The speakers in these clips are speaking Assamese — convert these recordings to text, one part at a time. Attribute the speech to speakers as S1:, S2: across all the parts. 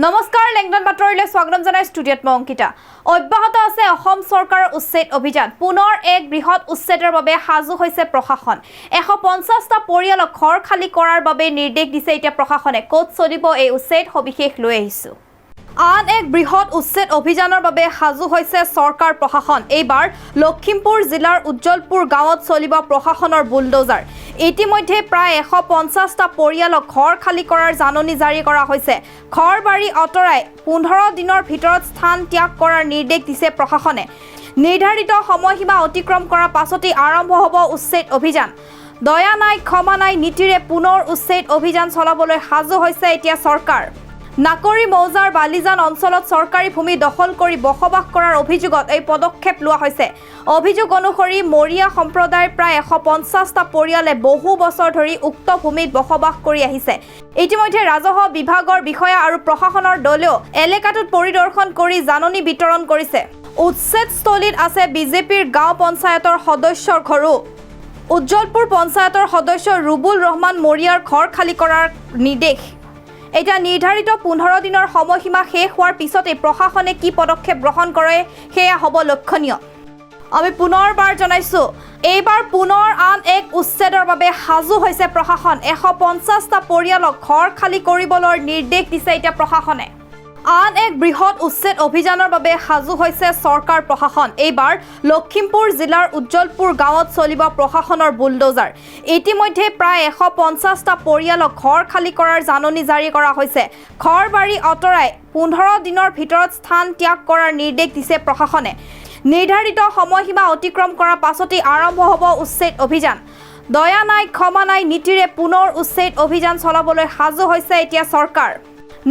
S1: নমস্কাৰ লেংডন বাতৰিলৈ স্বাগতম জনাই ষ্টুডিঅ'ত মই অংকিতা। অব্যাহত আছে অসম চৰকাৰৰ উচ্ছেদ অভিযান। পুনৰ এক বৃহৎ উচ্ছেদৰ বাবে সাজু হৈছে প্ৰশাসন। 150টা পৰিয়ালক ঘৰ খালী কৰাৰ বাবে নিৰ্দেশ দিছে এতিয়া প্ৰশাসনে। ক'ত চলিব এই উচ্ছেদ সবিশেষ লৈ আহিছো। আন এক বৃহৎ উচ্ছেদ অভিযানৰ বাবে সাজু হৈছে চৰকাৰ প্ৰশাসন। এইবাৰ লখিমপুৰ জিলাৰ উজ্জ্বলপুৰ গাঁৱত চলিব প্ৰশাসনৰ বুলডোজাৰ। ইতিমধ্যে প্ৰায় 150টা পৰিয়ালক ঘৰ খালী কৰাৰ জাননী জাৰি কৰা হৈছে। ঘৰ বাৰী আঁতৰাই 15 দিনৰ ভিতৰত স্থান ত্যাগ কৰাৰ নিৰ্দেশ দিছে প্ৰশাসনে। নিৰ্ধাৰিত সময়সীমা অতিক্ৰম কৰাৰ পাছতেই আৰম্ভ হ'ব উচ্ছেদ অভিযান। দয়া নাই ক্ষমা নাই নীতিৰে পুনৰ উচ্ছেদ অভিযান চলাবলৈ সাজু হৈছে এতিয়া চৰকাৰ। নাকৰি মৌজাৰ বালিজান অঞ্চলত চৰকাৰী ভূমি দখল কৰি বসবাস কৰাৰ অভিযোগত এই পদক্ষেপ লোৱা হৈছে। অভিযোগ অনুসৰি মৰিয়া সম্প্ৰদায়ৰ প্ৰায় 150টা পৰিয়ালে বহু বছৰ ধৰি উক্ত ভূমিত বসবাস কৰি আহিছে। ইতিমধ্যে ৰাজহুৱা বিভাগৰ বিষয়া আৰু প্ৰশাসনৰ দলেও এলেকাটোত পৰিদৰ্শন কৰি জাননী বিতৰণ কৰিছে। উচ্ছেদস্থলীত আছে বিজেপিৰ গাঁও পঞ্চায়তৰ সদস্যৰ ঘৰো। উজ্জ্বলপুৰ পঞ্চায়তৰ সদস্য ৰুবুল ৰহমান মৰিয়াৰ ঘৰ খালী কৰাৰ নিৰ্দেশ। এতিয়া নিৰ্ধাৰিত 15 দিনৰ সময়সীমা শেষ হোৱাৰ পিছতে প্ৰশাসনে কি পদক্ষেপ গ্ৰহণ কৰে সেয়া হ'ব লক্ষণীয়। আমি পুনৰবাৰ জনাইছোঁ, এইবাৰ পুনৰ আন এক উচ্ছেদৰ বাবে সাজু হৈছে প্ৰশাসন। 150টা পৰিয়ালক ঘৰ খালী কৰিবলৈ নিৰ্দেশ দিছে এতিয়া প্ৰশাসনে। আন এক বৃহৎ উচ্ছেদ অভিযানৰ বাবে সাজু হৈছে চৰকাৰ প্ৰশাসন। এইবাৰ লখিমপুৰ জিলাৰ উজ্জ্বলপুৰ গাঁৱত চলিব প্ৰশাসনৰ বুলডোজাৰ। ইতিমধ্যে প্ৰায় 150টা পৰিয়ালক ঘৰ খালী কৰাৰ জাননী জাৰি কৰা হৈছে। ঘৰ বাৰী আঁতৰাই 15 দিনৰ ভিতৰত স্থান ত্যাগ কৰাৰ নিৰ্দেশ দিছে প্ৰশাসনে। নিৰ্ধাৰিত সময়সীমা অতিক্ৰম কৰাৰ পাছতেই আৰম্ভ হ'ব উচ্ছেদ অভিযান। দয়া নাই ক্ষমা নাই নীতিৰে পুনৰ উচ্ছেদ অভিযান চলাবলৈ সাজু হৈছে এতিয়া চৰকাৰ।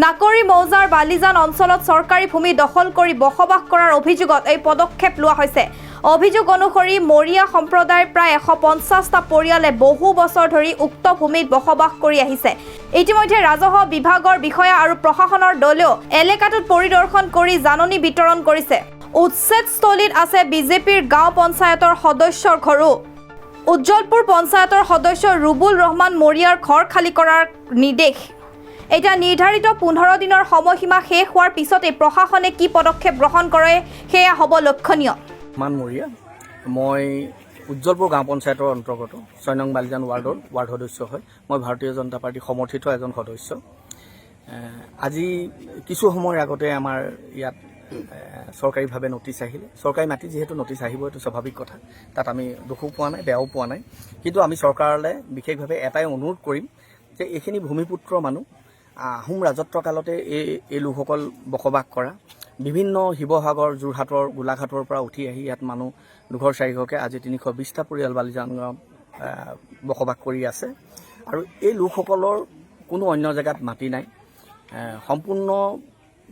S1: নাকৰি মৌজাৰ বালিজান অঞ্চলত চৰকাৰী ভূমি দখল কৰি বসবাস কৰাৰ অভিযোগত এই পদক্ষেপ লোৱা হৈছে। অভিযোগ অনুসৰি মৰিয়া সম্প্ৰদায়ৰ প্ৰায় 150টা পৰিয়ালে বহু বছৰ ধৰি উক্ত ভূমিত বসবাস কৰি আহিছে। ইতিমধ্যে ৰাজহুৱা বিভাগৰ বিষয়া আৰু প্ৰশাসনৰ দলেও এলেকাটোত পৰিদৰ্শন কৰি জাননী বিতৰণ কৰিছে। উচ্ছেদস্থলীত আছে বিজেপিৰ গাঁও পঞ্চায়তৰ সদস্যৰ ঘৰো। উজ্জ্বলপুৰ পঞ্চায়তৰ সদস্য ৰুবুল ৰহমান মৰিয়াৰ ঘৰ খালী কৰাৰ নিৰ্দেশ। এতিয়া নিৰ্ধাৰিত 15 দিনৰ সময়সীমা শেষ হোৱাৰ পিছতে প্ৰশাসনে কি পদক্ষেপ গ্ৰহণ কৰে সেয়া হ'ব লক্ষণীয়।
S2: মৰিয়া মই উজ্জ্বলপুৰ গাঁও পঞ্চায়তৰ অন্তৰ্গত 6 নং বালিজান ৱাৰ্ড সদস্য হয়। মই ভাৰতীয় জনতা পাৰ্টি সমৰ্থিত এজন সদস্য। আজি কিছু সময়ৰ আগতে আমাৰ ইয়াত চৰকাৰীভাৱে নটিচ আহিলে। চৰকাৰী মাটি যিহেতু নটিচ আহিব এইটো স্বাভাৱিক কথা, তাত আমি দুখো পোৱা নাই, বেয়াও পোৱা নাই। কিন্তু আমি চৰকাৰলৈ বিশেষভাৱে এটাই অনুৰোধ কৰিম যে এইখিনি ভূমিপুত্ৰ মানুহ আহোম ৰাজত্বকালতে এই লোকসকল বসবাস কৰা। বিভিন্ন শিৱসাগৰ, যোৰহাটৰ, গোলাঘাটৰ পৰা উঠি আহি ইয়াত মানুহ দুঘৰ চাৰিঘৰকৈ আজি 320টা পৰিয়াল বালিজান গাঁৱত বসবাস কৰি আছে। আৰু এই লোকসকলৰ কোনো অন্য জেগাত মাটি নাই। সম্পূৰ্ণ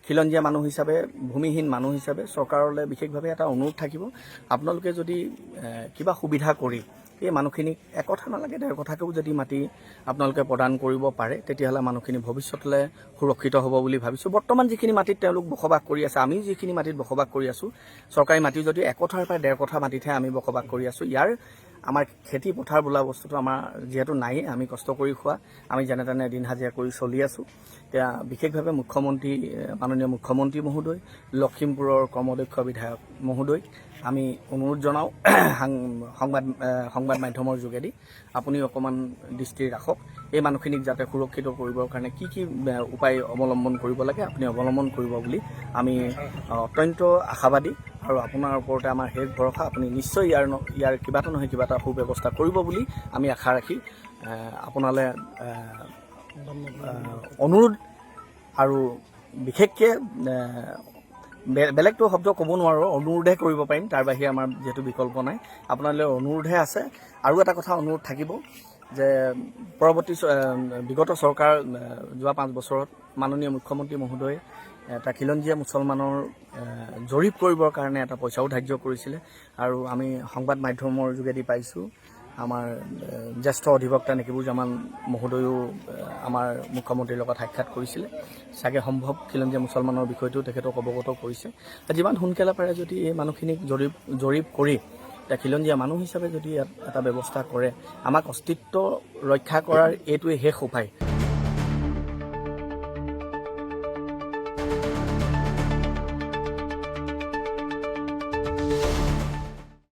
S2: খিলঞ্জীয়া মানুহ হিচাপে, ভূমিহীন মানুহ হিচাপে চৰকাৰলৈ বিশেষভাৱে এটা অনুৰোধ থাকিব, আপোনালোকে যদি কিবা সুবিধা কৰি এই মানুহখিনিক একথা নালাগে 1.5 কথাকেও যদি মাটি আপোনালোকে প্ৰদান কৰিব পাৰে তেতিয়াহ'লে মানুহখিনি ভৱিষ্যতলৈ সুৰক্ষিত হ'ব বুলি ভাবিছোঁ। বৰ্তমান যিখিনি মাটিত তেওঁলোক বসবাস কৰি আছে, আমি যিখিনি মাটিত বসবাস কৰি আছোঁ, চৰকাৰী মাটি যদি 1 কথাৰ পৰা 1.5 কথা মাটিতহে আমি বসবাস কৰি আছোঁ। ইয়াৰ আমাৰ খেতি পথাৰ বোলা বস্তুটো আমাৰ যিহেতু নায়েই, আমি কষ্ট কৰি খোৱা, আমি যেনে তেনে দিন হাজিৰা কৰি চলি আছোঁ। এতিয়া বিশেষভাৱে মাননীয় মুখ্যমন্ত্ৰী মহোদয়, লখিমপুৰৰ কৰ্মদক্ষ বিধায়ক মহোদয় আমি অনুৰোধ জনাওঁ সংবাদ মাধ্যমৰ যোগেদি আপুনি অকণমান দৃষ্টি ৰাখক। এই মানুহখিনিক যাতে সুৰক্ষিত কৰিবৰ কাৰণে কি উপায় অৱলম্বন কৰিব লাগে আপুনি অৱলম্বন কৰিব বুলি আমি অত্যন্ত আশাবাদী। আৰু আপোনাৰ ওপৰতে আমাৰ শেষ ভৰসা, আপুনি নিশ্চয় ইয়াৰ কিবাটা নহয় কিবা এটা সুব্যৱস্থা কৰিব বুলি আমি আশা ৰাখি আপোনালৈ অনুৰোধ আৰু বিশেষকৈ বেলেগটো শব্দ ক'ব নোৱাৰোঁ, অনুৰোধহে কৰিব পাৰিম, তাৰ বাহিৰে আমাৰ যিহেতু বিকল্প নাই। আপোনালৈ অনুৰোধহে আছে। আৰু এটা কথা অনুৰোধ থাকিব যে বিগত চৰকাৰ যোৱা 5 বছৰত মাননীয় মুখ্যমন্ত্ৰী মহোদয়ে এটা খিলঞ্জীয়া মুছলমানৰ জৰীপ কৰিবৰ কাৰণে এটা পইচাও ধাৰ্য কৰিছিলে। আৰু আমি সংবাদ মাধ্যমৰ যোগেদি পাইছোঁ আমাৰ জ্যেষ্ঠ অধিবক্তা নেকিবুজামান মহোদয়েও আমাৰ মুখ্যমন্ত্ৰীৰ লগত সাক্ষাৎ কৰিছিলে। চাগে সম্ভৱ খিলঞ্জীয়া মুছলমানৰ বিষয়টো তেখেতক অৱগত কৰিছে। যিমান সোনকালে পাৰে যদি এই মানুহখিনিক জৰীপ কৰি এতিয়া খিলঞ্জীয়া মানুহ হিচাপে যদি ইয়াত এটা ব্যৱস্থা কৰে, আমাক অস্তিত্ব ৰক্ষা কৰাৰ এইটোৱে শেষ উপায়।
S1: দিয়ক।